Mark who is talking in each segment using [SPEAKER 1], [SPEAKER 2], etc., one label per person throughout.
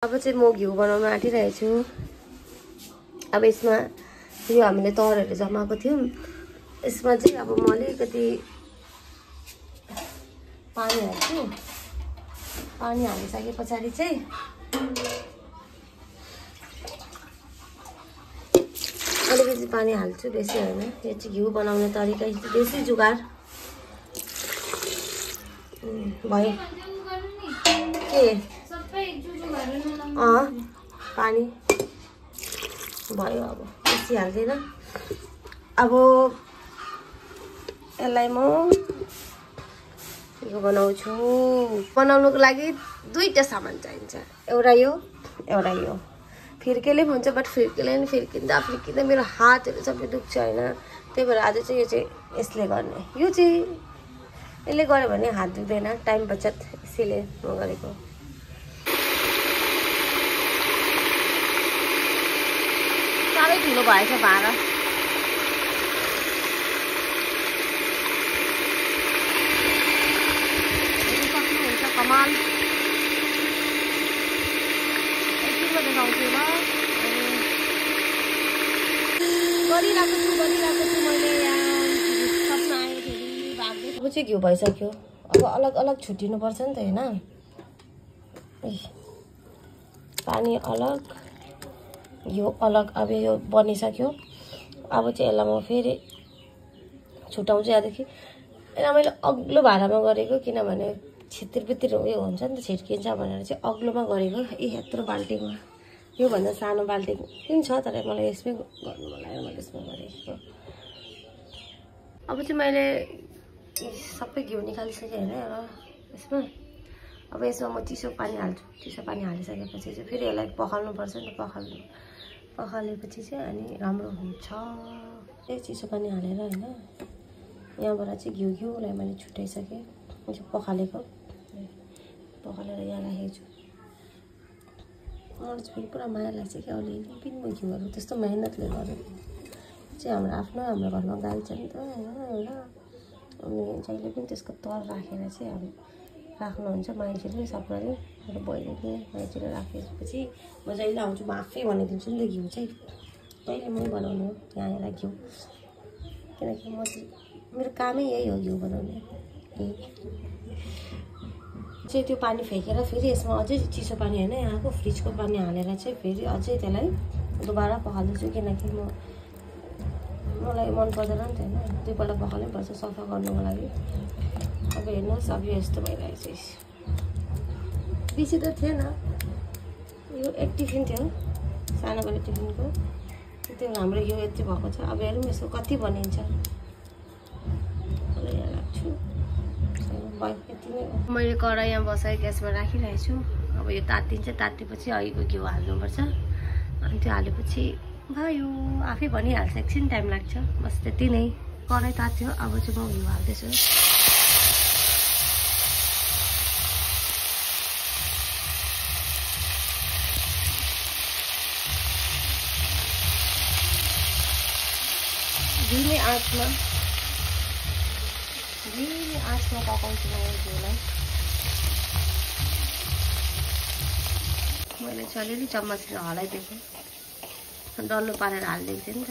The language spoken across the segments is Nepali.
[SPEAKER 1] अब चाहिँ म घिउ बनाउन आँटिरहेको छु। अब यसमा यो हामीले तरहरू जमाएको थियौँ, यसमा चाहिँ अब म अलिकति पानी हाल्छु। पानी हालिसके पछाडि चाहिँ अलिकति पानी हाल्छु, बेसी होइन। यो चाहिँ घिउ बनाउने तरिका बेसी जुगाड भयो के पानी भयो। अब बेसी हाल्दैन। अब यसलाई म यो बनाउँछु। बनाउनुको लागि दुईटा सामान चाहिन्छ, एउटा यो एउटा यो। फिर्केले हुन्छ, बट फिर्केले नि फिर्किँदा मेरो हातहरू सबै दुख्छ होइन। त्यही भएर आज चाहिँ यो चाहिँ यसले गर्ने। यो चाहिँ यसले गर्यो भने हात दुख्दैन, टाइम बचत, यसैले म गरेको। साह्रै ठुलो भएछ भाँडा। सक्नुहुन्छ कमाल। एकछिनमा देखाउँछु ल। गरिरहेको छु मैले। यहाँ सपना आयो फेरि भाग्दै। अब चाहिँ घिउ भइसक्यो। अब अलग अलग छुट्टिनुपर्छ नि त होइन। पानी अलग, यो अलग। अब यो बनिसक्यो। अब चाहिँ यसलाई म फेरि छुट्याउँछु यहाँदेखि। यसलाई मैले अग्लो भाँडामा गरेको, किनभने छितिर उयो हुन्छ नि त, छिर्किन्छ भनेर चाहिँ अग्लोमा गरेको। यत्रो बाल्टीमा, योभन्दा सानो बाल्टी पनि छ, तर मलाई यसमै गर्नु मन लाग्यो, मैले यसमा गरेको। अब चाहिँ मैले सबै घिउ निकालिसकेँ होइन यसमा। अब यसमा म चिसो पानी हाल्छु। चिसो पानी हालिसकेपछि चाहिँ फेरि यसलाई पखाल्नुपर्छ नि त। पखालेपछि चाहिँ अनि राम्रो हुन्छ। त्यही चिसो पानी हालेर होइन, यहाँबाट चाहिँ घिउलाई मैले छुट्याइसकेँ। पखालेर यहाँ राखेको छु। मलाई चाहिँ फेरि पुरा माया लाग्छ कि अलिअलि पनि म घिउहरू त्यस्तो मेहनतले गरेँ चाहिँ हाम्रो घरमा गाई छ नि त होइन एउटा। अनि जहिले पनि त्यसको तर राखेर चाहिँ अब राख्नुहुन्छ मान्छेले, सबैले। मेरो बहिनी पनि मान्छेले राखेपछि म जहिले आउँछु म आफै बनाइदिन्छु नि त घिउ चाहिँ। कहिले मै बनाउने हो यहाँ आएर घिउ, किनकि म चाहिँ मेरो कामै यही हो घिउ बनाउने। चाहिँ त्यो पानी फ्याँकेर फेरि यसमा अझै चिसो पानी होइन, यहाँको फ्रिजको पानी हालेर चाहिँ फेरि अझै त्यसलाई दोबारा पखाल्दैछु, किनकि मलाई मन पर्दैन नि त होइन। दुईपल्ट पखाल्नै पर्छ सफा गर्नुको लागि। अब हेर्नुहोस्, अब यो यस्तो भइरहेको छ। बेसी त थिएन, यो एक टिफिन थियो, सानो बडे टिफिनको। त्यो हाम्रो यो यति भएको छ। अब हेरौँ यसको कति बनिन्छ। यहाँ राख्छु। मैले कराई यहाँ बसाएँ, ग्यासमा राखिरहेको छु। अब यो तात्तिन्छ, तात्तेपछि अहिलेको घिउ हाल्नुपर्छ। अनि त्यो हालेपछि भयो, आफै बनिहाल्छ। एकछिन टाइम लाग्छ, बस त्यति नै। कराई तात्यो, अब चाहिँ म घिउ हाल्दैछु। धीमे आँचमा पकाउँछु म यो घिउलाई। मैले चाहिँ अलिअलि चम्मचले हलाइदिएको, डल्लो पारेर हालिदिएको थिएँ नि त,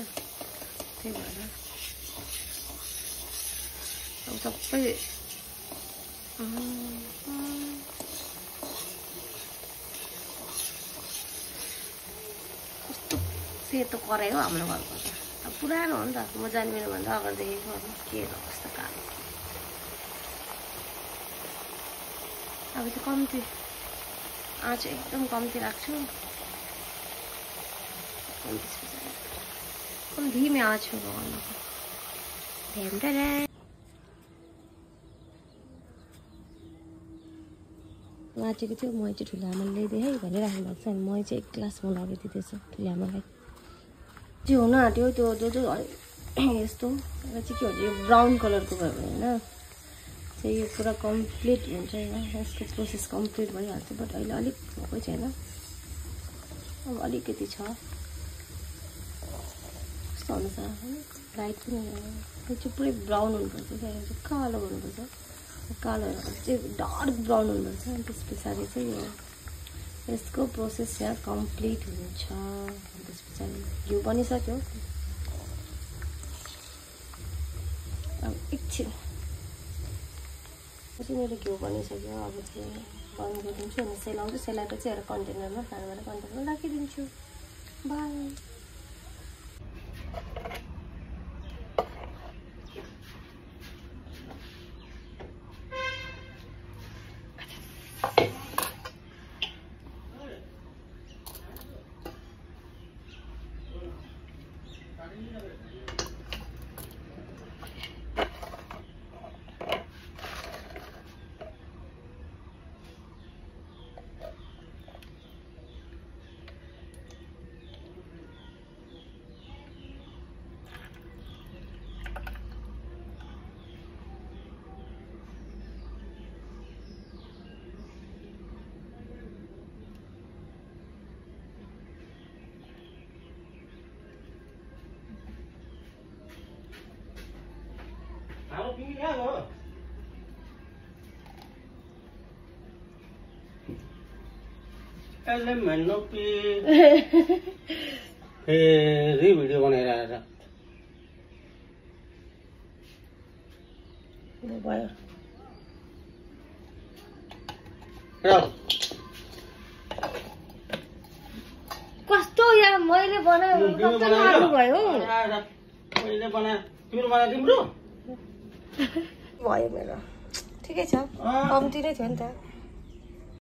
[SPEAKER 1] त्यही भएर। अब सबै कस्तो सेतो कराई हो हाम्रो घरको त। अब पुरानो हो नि त, म जन्मिनुभन्दा अगाडिदेखिको के अवस्था कालो। अब चाहिँ कम्ती आँच एकदम कम्ती राख्छु। एकदम धीमे आँच हो गर्नुको। लाटेको थियो मही चाहिँ ठुलो आमाले ल्याइदिए है भनेर राख्नु भएको छ। अनि मही चाहिँ एक ग्लास म लगाइदिँदैछु ठुलो आमालाई। त्यो हुन आँट्यो त्यो यस्तो चाहिँ के हुन्छ, यो ब्राउन कलरको भयो भने होइन चाहिँ यो पुरा कम्प्लिट हुन्छ होइन, यसको प्रोसेस कम्प्लिट भइहाल्छ। बट अहिले अलिक भएकै छैन, अब अलिकति छ। कस्तो हुन्छ लाइट पनि त्यो चाहिँ पुरै ब्राउन हुनुपर्छ, त्यहाँदेखि चाहिँ कालो गर्नुपर्छ। कालो चाहिँ डार्क ब्राउन हुनुपर्छ। अनि त्यस पछाडि चाहिँ यो यसको प्रोसेस यहाँ कम्प्लिट हुन्छ। त्यस पछाडि घिउ बनिसक्यो। अब एकछिन मेरो घिउ बनिसक्यो। अब चाहिँ बन्द गरिदिन्छु अनि सेलाउँछु। सेलाएर चाहिँ एउटा कन्टेनरमा फ्यानबाट कन्टेनरमा राखिदिन्छु। बाई।
[SPEAKER 2] फेरि भिडियो बनाइरहेर
[SPEAKER 1] भयो। कस्तो या मैले बनाएको कस्तो राम्रो भयो।
[SPEAKER 2] मैले बनाए तिम्रो बनाए तिम्रो
[SPEAKER 1] भयो मेरो। ठिकै छ। कम्ती नै थियो नि त।